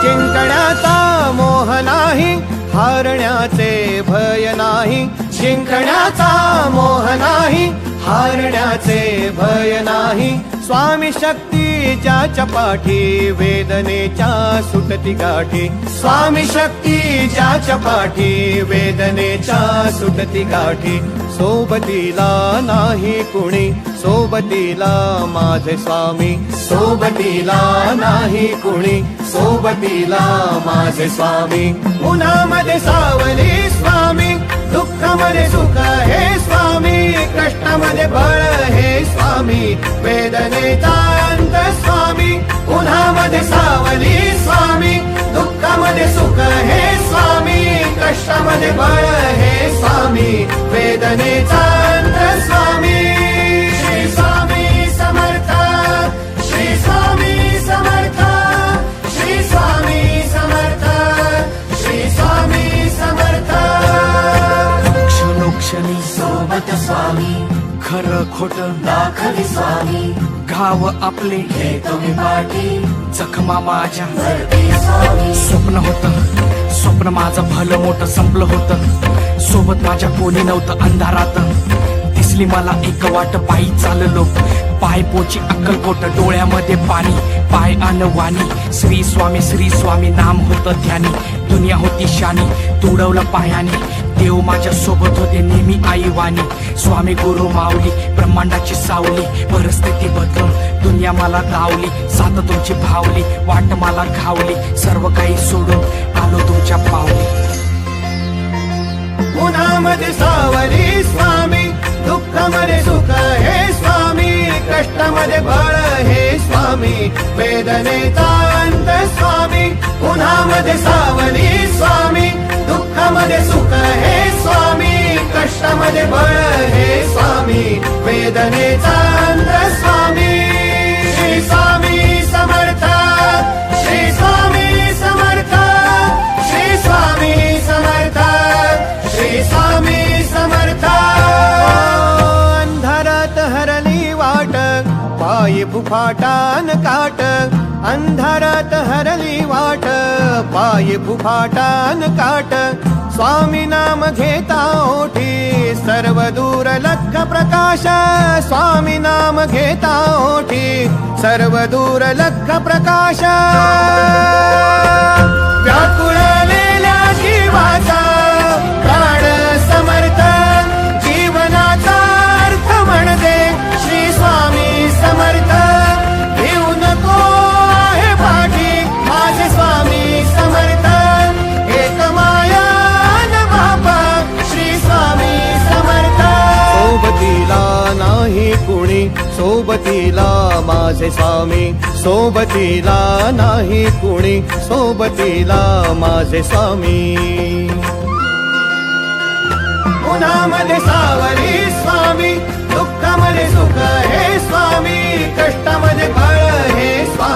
जिंकण्याचा मोह नाही, हारण्याचे भय नाही. जिंकण्याचा मोह नाही, हारण्याचे भय नाही. स्वामी शक्ती ज्याच्या पाठी, वेदनेच्या सुटती गाठी. स्वामी शक्ती ज्याच्या पाठी, वेदनेच्या सुटती गाठी. सोबतीला नाही कुणी, सोबतीला माझे स्वामी. सोबतीला नाही कुणी, सोबतीला माझे स्वामी. उन्हामध्ये सावली स्वामी, दुःखामध्ये सुख हे स्वामी. कष्टामध्ये बळ हे स्वामी, वेदनेचा अंत स्वामी. उन्हामध्ये सावली स्वामी, दुःखामध्ये सुख हे स्वामी. कष्टामध्ये बळ हे स्वामी, वेदनेचा अंत स्वामी. श्री स्वामी समर्थ, श्री स्वामी समर्थ, श्री स्वामी समर्थ, श्री स्वामी समर्थ. क्षणोक्षणी सोबत स्वामी, खरं खोट दाखवी स्वामी. घाव आपले घेतो मी पाठी, जखमा माझ्या भरती स्वामी. स्वप्न होतं, स्वप्न माझं भलं मोठं संपलं होतं. सोबत माझ्या कोणी नव्हतं अंधारात. दिसली मला एक वाट, पायी चाललो पाय पोची अक्कलकोट. डोळ्यामध्ये पाणी, पाय अनवाणी. श्री स्वामी नाम होतं ध्यानी. दुनिया होती शानी, तुडवलं पायाने. देव माझ्या सोबत होते नेहमी आईवानी. स्वामी गुरु माऊली, ब्रह्मांडाची सावली. परिस्थिती बदलून दुनिया मला धावली. साथ तुमची भावली, वाट मला घावली. सर्व काही सोडून आलो तुमच्या पावली. उन्हामध्ये सावली स्वामी, दुःखामध्ये सुख हे स्वामी. कष्टामध्ये बळ हे स्वामी, वेदनेचा अंत स्वामी. उन्हामध्ये सावली स्वामी, दुःखामध्ये सुख हे स्वामी. कष्टामध्ये बळ हे स्वामी, वेदनेचा अंत स्वामी. श्री स्वामी समर्थ, श्री स्वामी समर्थ, श्री स्वामी समर्थ, श्री स्वामी समर्थ. अंधारात हरली वाट, पायी फुफाटान काट. अंधारात हरली वाट, पायी फुफाटान काट. स्वामी नाम घेता ओठी, सर्व दूर लख प्रकाश. स्वामी नाम घेता ओठी, सर्व दूर लख प्रकाश. व्याकुळलेल्या जीवाचा प्राण समर्थ, जीवनाचा अर्थ म्हणते श्री स्वामी समर्थ. घेऊ नको आहे पाठी, माझे स्वामी समर्थ. एक माया न बापा, श्री स्वामी समर्थ. सोबतीला नाही कुणी, सोबतीला माझे स्वामी. सोबतीला नाही कुणी, सोबतीला माझे स्वामी. उन्हामध्ये सावली स्वामी, दुःखामध्ये सुख हे स्वामी. कष्टामध्ये बळ हे स्वामी.